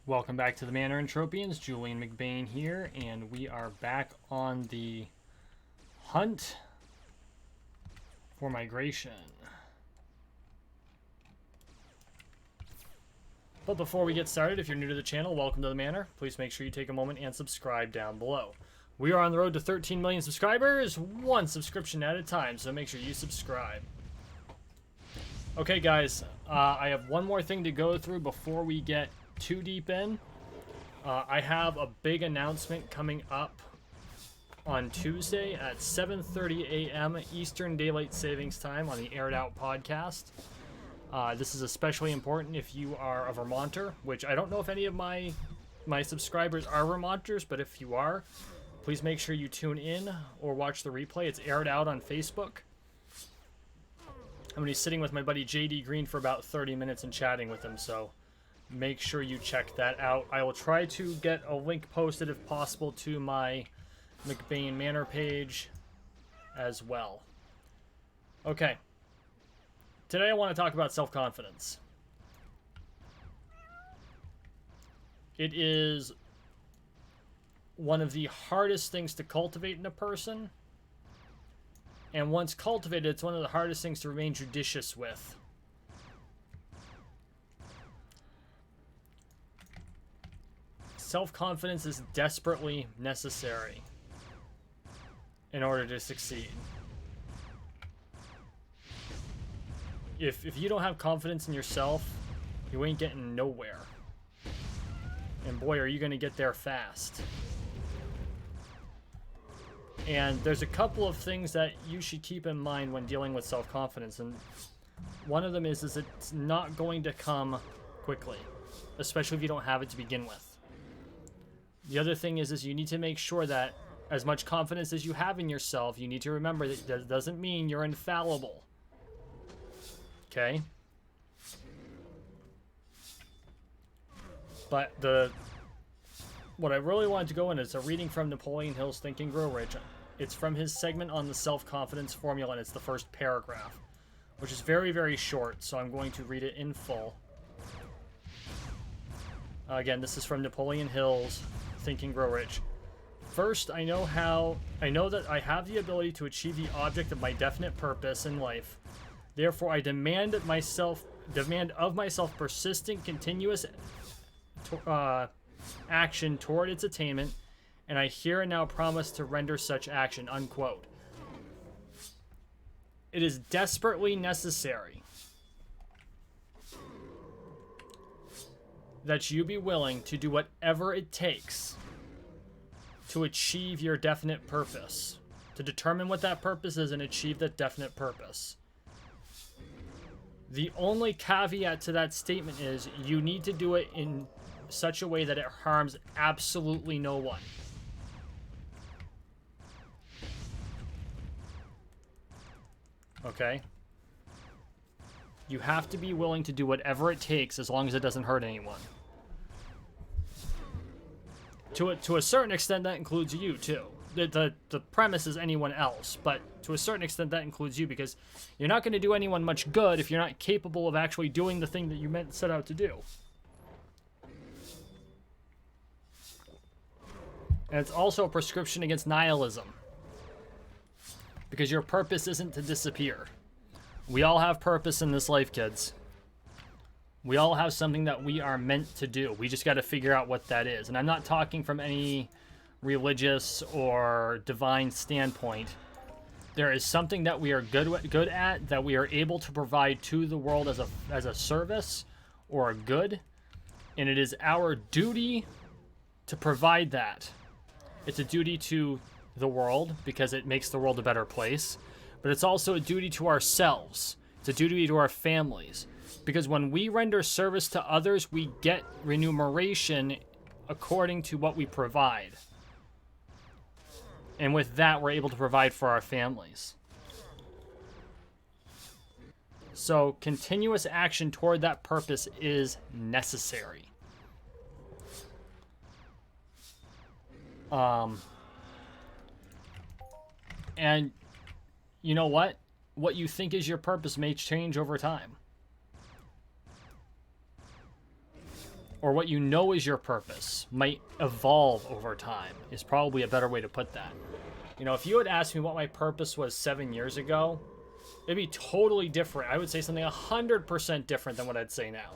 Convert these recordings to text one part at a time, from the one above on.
Welcome back to the Manor Entropians. Julian McBain here, and we are back on the hunt for migration. But before we get started, if you're new to the channel, welcome to the Manor. Please make sure you take a moment and subscribe down below. We are on the road to 13 million subscribers, one subscription at a time, so make sure you subscribe. Okay, guys, I have one more thing to go through before we get too deep in. I have a big announcement coming up on Tuesday at 7:30 a.m. Eastern Daylight Savings Time on the Aired Out podcast. This is especially important if you are a Vermonter, which I don't know if any of my subscribers are Vermonters, but if you are, please make sure you tune in or watch the replay. It's aired out on Facebook. I'm going to be sitting with my buddy JD Green for about 30 minutes and chatting with him, so make sure you check that out. I will try to get a link posted if possible to my McBain Manor page as well. Okay. Today I want to talk about self-confidence. It is one of the hardest things to cultivate in a person. And once cultivated, it's one of the hardest things to remain judicious with. Self-confidence is desperately necessary in order to succeed. If you don't have confidence in yourself, you ain't getting nowhere. And boy, are you going to get there fast. And there's a couple of things that you should keep in mind when dealing with self-confidence. And one of them is it's not going to come quickly, especially if you don't have it to begin with. The other thing is you need to make sure that as much confidence as you have in yourself, you need to remember that doesn't mean you're infallible. Okay? But what I really wanted to go in is a reading from Napoleon Hill's Think and Grow Rich. It's from his segment on the self-confidence formula, and it's the first paragraph, which is very, very short, so I'm going to read it in full. Again, this is from Napoleon Hill's Think and Grow Rich. First, I know that I have the ability to achieve the object of my definite purpose in life. Therefore, I demand of myself persistent, continuous action toward its attainment, and I here and now promise to render such action, unquote. It is desperately necessary that you be willing to do whatever it takes to achieve your definite purpose, to determine what that purpose is and achieve that definite purpose. The only caveat to that statement is you need to do it in such a way that it harms absolutely no one. Okay? You have to be willing to do whatever it takes as long as it doesn't hurt anyone. To a certain extent, that includes you, too. The premise is anyone else, but to a certain extent, that includes you, because you're not going to do anyone much good if you're not capable of actually doing the thing that you set out to do. And it's also a prescription against nihilism, because your purpose isn't to disappear. We all have purpose in this life, kids. We all have something that we are meant to do. We just got to figure out what that is. And I'm not talking from any religious or divine standpoint. There is something that we are good at, that we are able to provide to the world as a service or a good, and it is our duty to provide that. It's a duty to the world because it makes the world a better place, but it's also a duty to ourselves. It's a duty to our families, because when we render service to others, we get remuneration according to what we provide. And with that, we're able to provide for our families. So continuous action toward that purpose is necessary. And you know what? What you think is your purpose may change over time. or what you know is your purpose might evolve over time, is probably a better way to put that. You know, if you had asked me what my purpose was 7 years ago, it'd be totally different. I would say something 100% different than what I'd say now.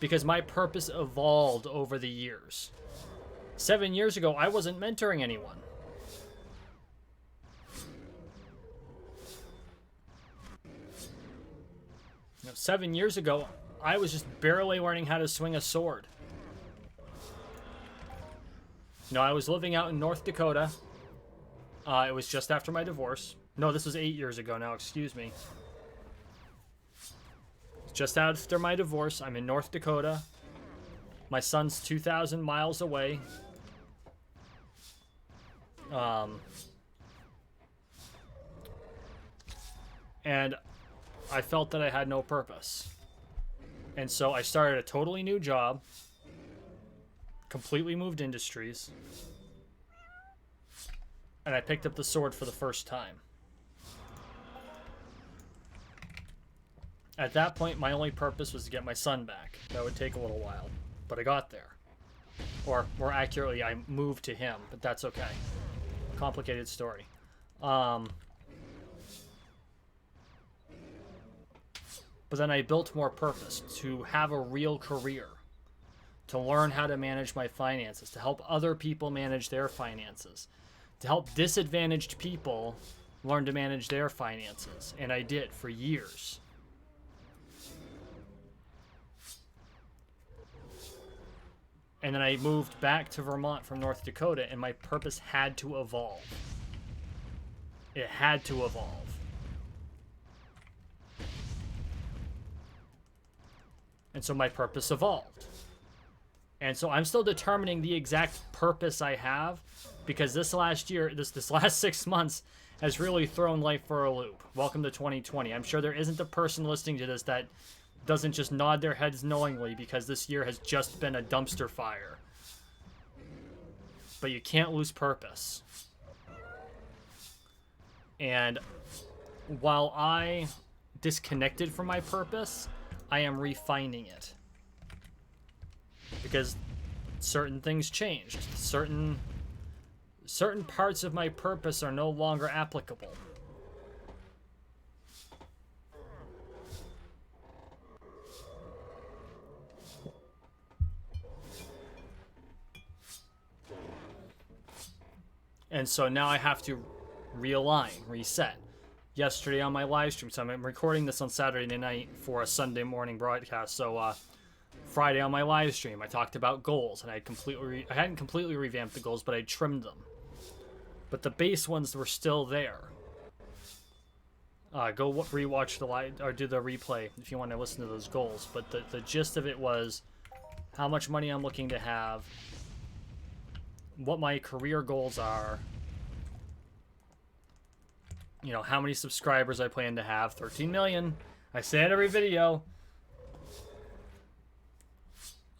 Because my purpose evolved over the years. 7 years ago, I wasn't mentoring anyone. You know, 7 years ago, I was just barely learning how to swing a sword. No, I was living out in North Dakota. It was just after my divorce. No, this was 8 years ago now, excuse me. Just after my divorce, I'm in North Dakota. My son's 2,000 miles away. And I felt that I had no purpose. And so I started a totally new job. Completely moved industries. And I picked up the sword for the first time. At that point, my only purpose was to get my son back. That would take a little while, but I got there. Or more accurately, I moved to him, but that's okay. Complicated story. But then I built more purpose to have a real career, to learn how to manage my finances, to help other people manage their finances, to help disadvantaged people learn to manage their finances. And I did for years. And then I moved back to Vermont from North Dakota, and my purpose had to evolve. It had to evolve. And so my purpose evolved. And so I'm still determining the exact purpose I have, because this last year, this last 6 months has really thrown life for a loop. Welcome to 2020. I'm sure there isn't a person listening to this that doesn't just nod their heads knowingly, because this year has just been a dumpster fire. But you can't lose purpose. And while I disconnected from my purpose, I am refining it. Because certain things changed. Certain parts of my purpose are no longer applicable. And so now I have to realign, reset. Yesterday on my live stream, so I'm recording this on Saturday night for a Sunday morning broadcast. So Friday on my live stream, I talked about goals, and I hadn't completely revamped the goals, but I trimmed them. But the base ones were still there. Go rewatch the live, or do the replay if you want to listen to those goals. But the gist of it was how much money I'm looking to have, what my career goals are, you know, how many subscribers I plan to have. 13 million. I say it every video.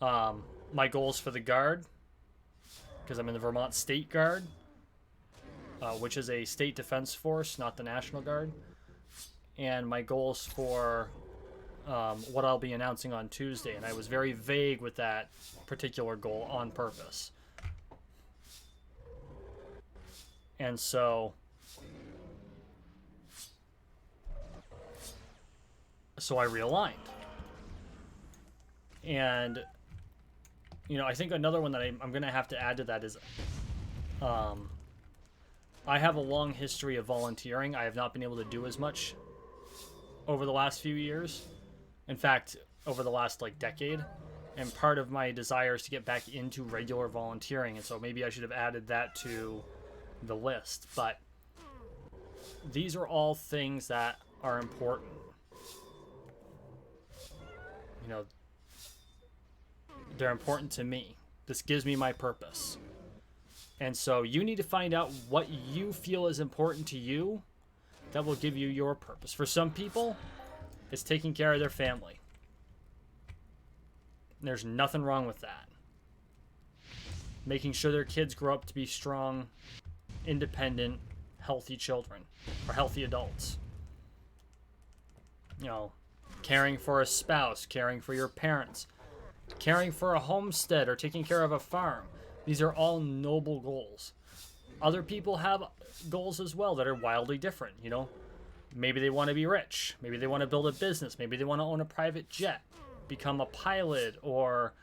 My goals for the Guard, because I'm in the Vermont State Guard, which is a state defense force, not the National Guard. And my goals for what I'll be announcing on Tuesday. And I was very vague with that particular goal on purpose. And so I realigned. And, you know, I think another one that I'm going to have to add to that is I have a long history of volunteering. I have not been able to do as much over the last few years. In fact, over the last, decade. And part of my desire is to get back into regular volunteering. And so maybe I should have added that to the list. But these are all things that are important. You know, they're important to me. This gives me my purpose. And so you need to find out what you feel is important to you that will give you your purpose. For some people, it's taking care of their family. There's nothing wrong with that. Making sure their kids grow up to be strong, independent, healthy children, or healthy adults. You know, caring for a spouse, caring for your parents, caring for a homestead, or taking care of a farm. These are all noble goals. Other people have goals as well that are wildly different, you know? Maybe they want to be rich. Maybe they want to build a business. Maybe they want to own a private jet, become a pilot or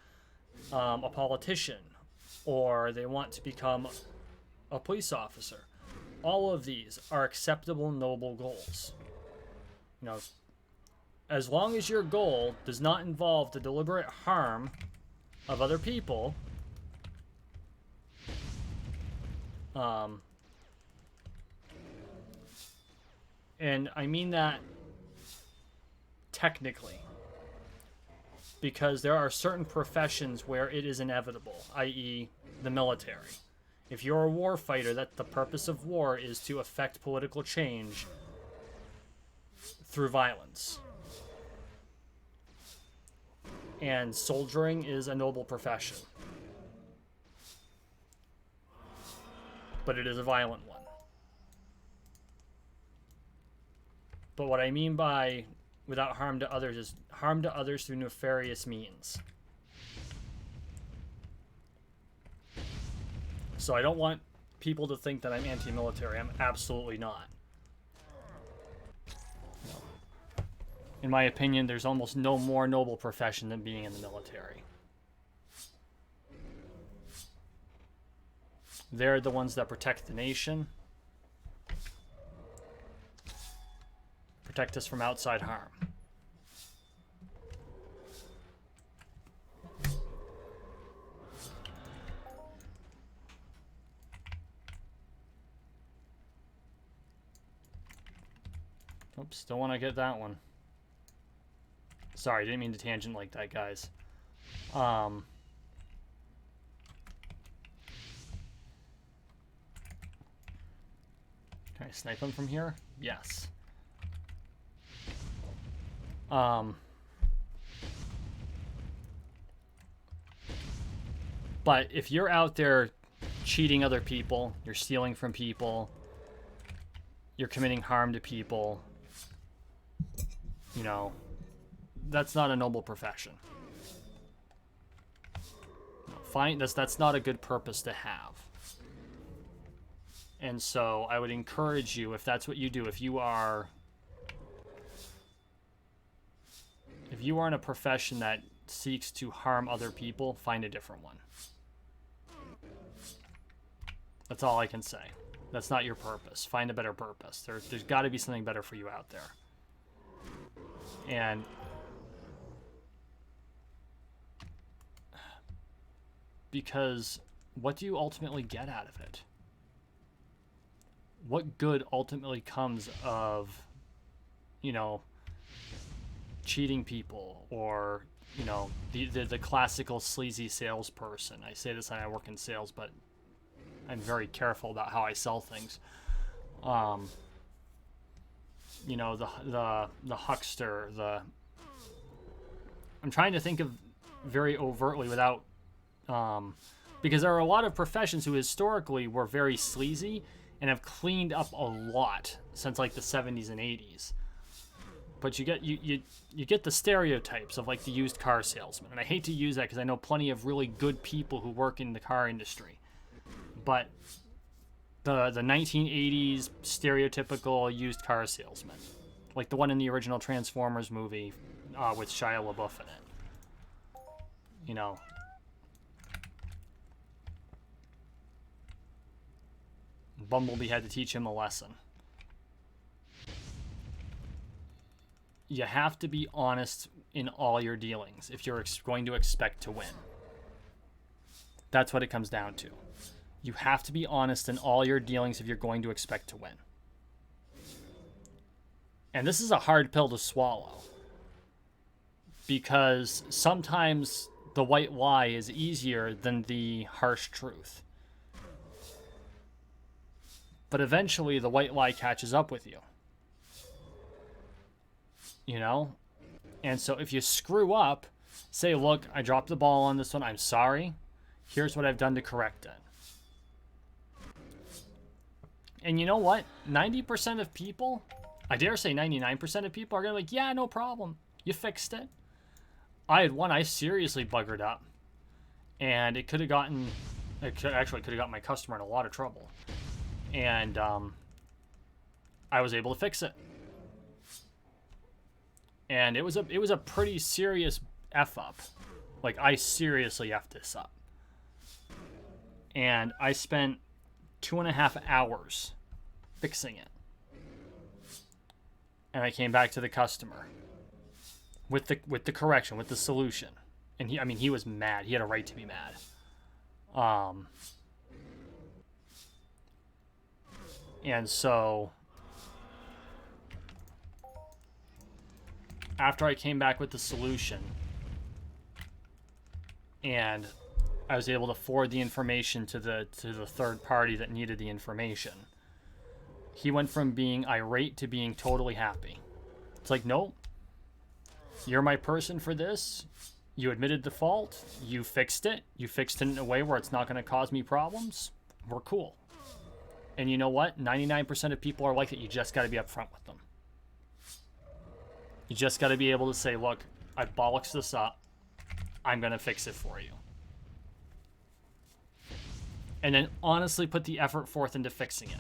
a politician, or they want to become a police officer. All of these are acceptable, noble goals. You know, as long as your goal does not involve the deliberate harm of other people, and I mean that technically, because there are certain professions where it is inevitable, i.e. the military. If you're a war fighter, that the purpose of war is to affect political change through violence. And soldiering is a noble profession. But it is a violent one. But what I mean by without harm to others is harm to others through nefarious means. So I don't want people to think that I'm anti-military. I'm absolutely not. In my opinion, there's almost no more noble profession than being in the military. They're the ones that protect the nation. Protect us from outside harm. Oops, don't want to get that one. Sorry, didn't mean to tangent like that, guys. Can I snipe him from here? Yes. But if you're out there cheating other people, you're stealing from people, you're committing harm to people, you know, that's not a noble profession. Fine, that's not a good purpose to have. And so I would encourage you, if that's what you do, if you are in a profession that seeks to harm other people, find a different one. That's all I can say. That's not your purpose. Find a better purpose. There's got to be something better for you out there. And because what do you ultimately get out of it? What good ultimately comes of, you know, cheating people or, you know, the classical sleazy salesperson? I say this when I work in sales, but I'm very careful about how I sell things. You know, the huckster, I'm trying to think of very overtly without, because there are a lot of professions who historically were very sleazy and have cleaned up a lot since like the 70s and 80s. But you get the stereotypes of like the used car salesman. And I hate to use that because I know plenty of really good people who work in the car industry. But the 1980s stereotypical used car salesman, like the one in the original Transformers movie with Shia LaBeouf in it. You know, Bumblebee had to teach him a lesson. You have to be honest in all your dealings if you're going to expect to win. That's what it comes down to. You have to be honest in all your dealings if you're going to expect to win. And this is a hard pill to swallow, because sometimes the white lie is easier than the harsh truth. But eventually the white lie catches up with you. You know? And so if you screw up, say, look, I dropped the ball on this one. I'm sorry. Here's what I've done to correct it. And you know what? 90% of people, I dare say 99% of people are going to be like, yeah, no problem. You fixed it. I had one I seriously buggered up, and it could have gotten, actually could have got my customer in a lot of trouble. And I was able to fix it. And it was a pretty serious F up. Like, I seriously effed this up. And I spent 2.5 hours fixing it. And I came back to the customer with the correction, with the solution. And he was mad. He had a right to be mad. And so after I came back with the solution and I was able to forward the information to the third party that needed the information, he went from being irate to being totally happy. It's like, nope, you're my person for this. You admitted the fault. You fixed it. You fixed it in a way where it's not going to cause me problems. We're cool. And you know what? 99% of people are like that. You just got to be upfront with them. You just got to be able to say, look, I bollocks this up. I'm going to fix it for you. And then honestly put the effort forth into fixing it.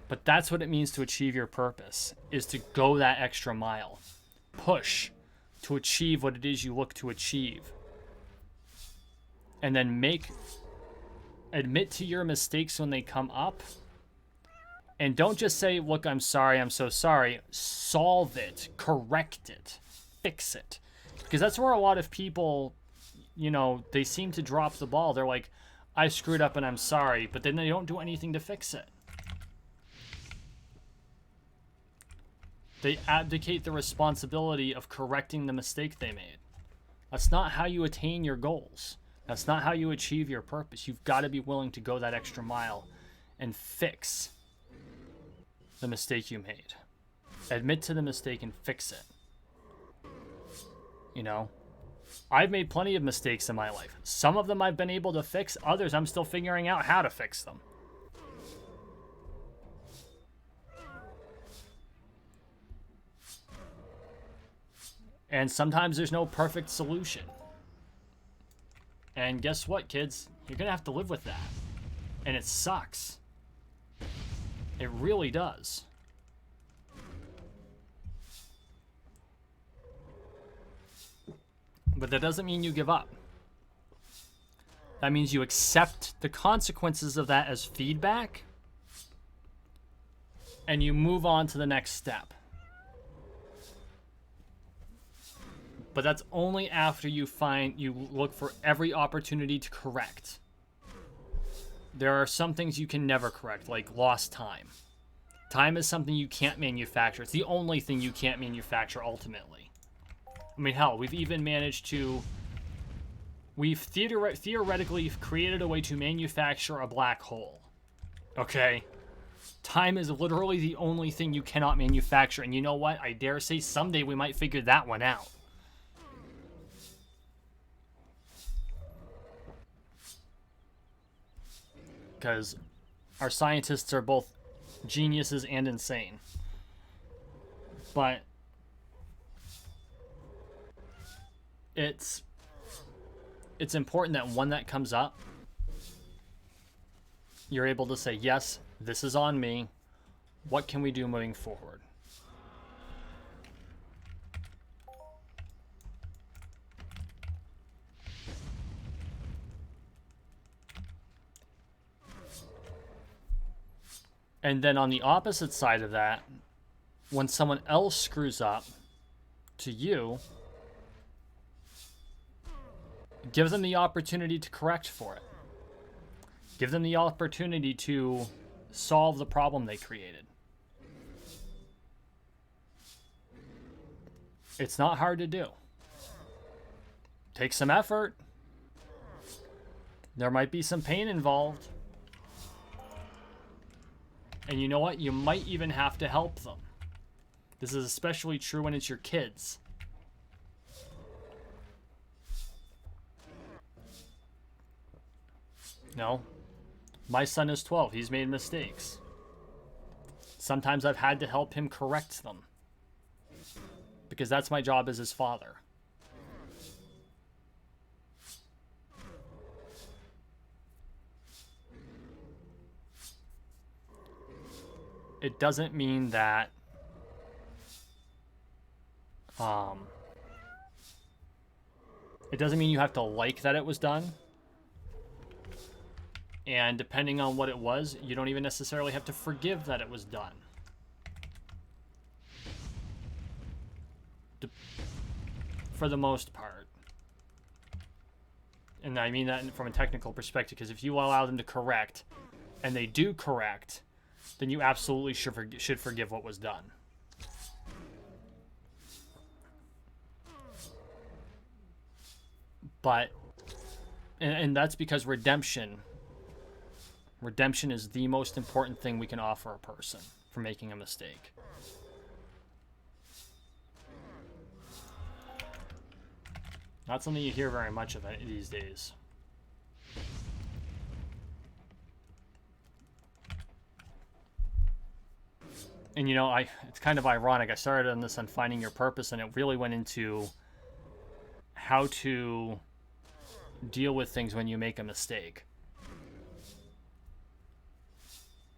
But that's what it means to achieve your purpose, is to go that extra mile. Push to achieve what it is you look to achieve. And then admit to your mistakes when they come up. And don't just say, look, I'm sorry, I'm so sorry. Solve it, correct it, fix it. Because that's where a lot of people, they seem to drop the ball. They're like, I screwed up and I'm sorry, but then they don't do anything to fix it. They abdicate the responsibility of correcting the mistake they made. That's not how you attain your goals. That's not how you achieve your purpose. You've got to be willing to go that extra mile and fix the mistake you made. Admit to the mistake and fix it. I've made plenty of mistakes in my life. Some of them I've been able to fix. Others I'm still figuring out how to fix them. And sometimes there's no perfect solution. And guess what, kids? You're going to have to live with that. And it sucks. It really does. But that doesn't mean you give up. That means you accept the consequences of that as feedback. And you move on to the next step. But that's only after you look for every opportunity to correct. There are some things you can never correct, like lost time. Time is something you can't manufacture. It's the only thing you can't manufacture ultimately. I mean, hell, we've even managed to... We've theoretically created a way to manufacture a black hole. Okay? Time is literally the only thing you cannot manufacture. And you know what? I dare say someday we might figure that one out. Because our scientists are both geniuses and insane. But it's important that when that comes up, you're able to say, yes, this is on me. What can we do moving forward? And then on the opposite side of that, when someone else screws up to you, give them the opportunity to correct for it. Give them the opportunity to solve the problem they created. It's not hard to do. Takes some effort. There might be some pain involved. And you know what? You might even have to help them. This is especially true when it's your kids. No. My son is 12. He's made mistakes. sometimes I've had to help him correct them. Because that's my job as his father. It doesn't mean that it doesn't mean you have to like that it was done. And depending on what it was, you don't even necessarily have to forgive that it was done. For the most part. And I mean that from a technical perspective, because if you allow them to correct, and they do correct, then you absolutely should forgive what was done. But, and that's because redemption is the most important thing we can offer a person for making a mistake. Not something you hear very much of these days. And you know, it's kind of ironic. I started on this on finding your purpose, and it really went into how to deal with things when you make a mistake.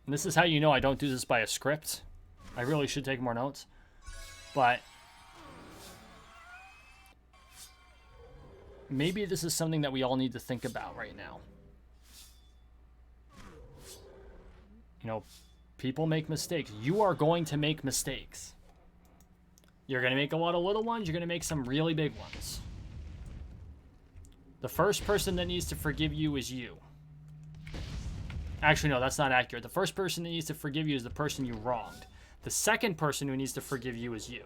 And this is how you know I don't do this by a script. I really should take more notes. But maybe this is something that we all need to think about right now. You know, people make mistakes. You are going to make mistakes. You're going to make a lot of little ones. You're going to make some really big ones. The first person that needs to forgive you is you. Actually, no, that's not accurate. The first person that needs to forgive you is the person you wronged. The second person who needs to forgive you is you.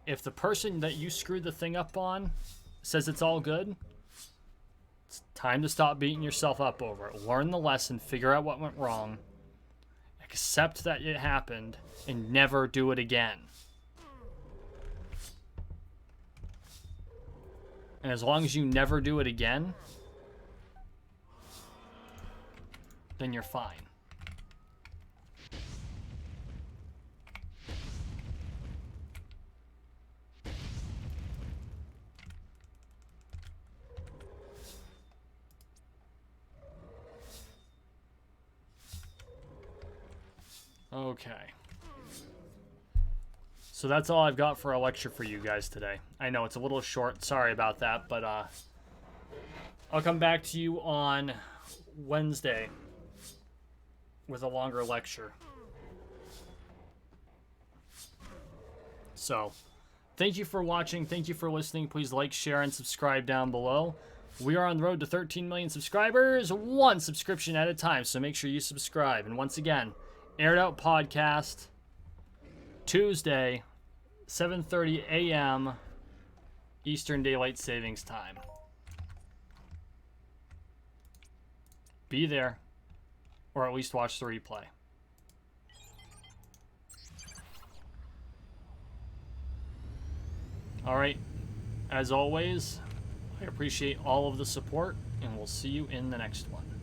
If the person that you screwed the thing up on says it's all good, it's time to stop beating yourself up over it. Learn the lesson, figure out what went wrong, accept that it happened, and never do it again. And as long as you never do it again, then you're fine. Okay. So that's all I've got for a lecture for you guys today. I know it's a little short. Sorry about that, but I'll come back to you on Wednesday with a longer lecture. So, thank you for watching. Thank you for listening. Please like, share, and subscribe down below. We are on the road to 13 million subscribers, one subscription at a time, so make sure you subscribe. And once again, Aired Out Podcast, Tuesday, 7:30 a.m. Eastern Daylight Savings Time. Be there, or at least watch the replay. Alright, as always, I appreciate all of the support, and we'll see you in the next one.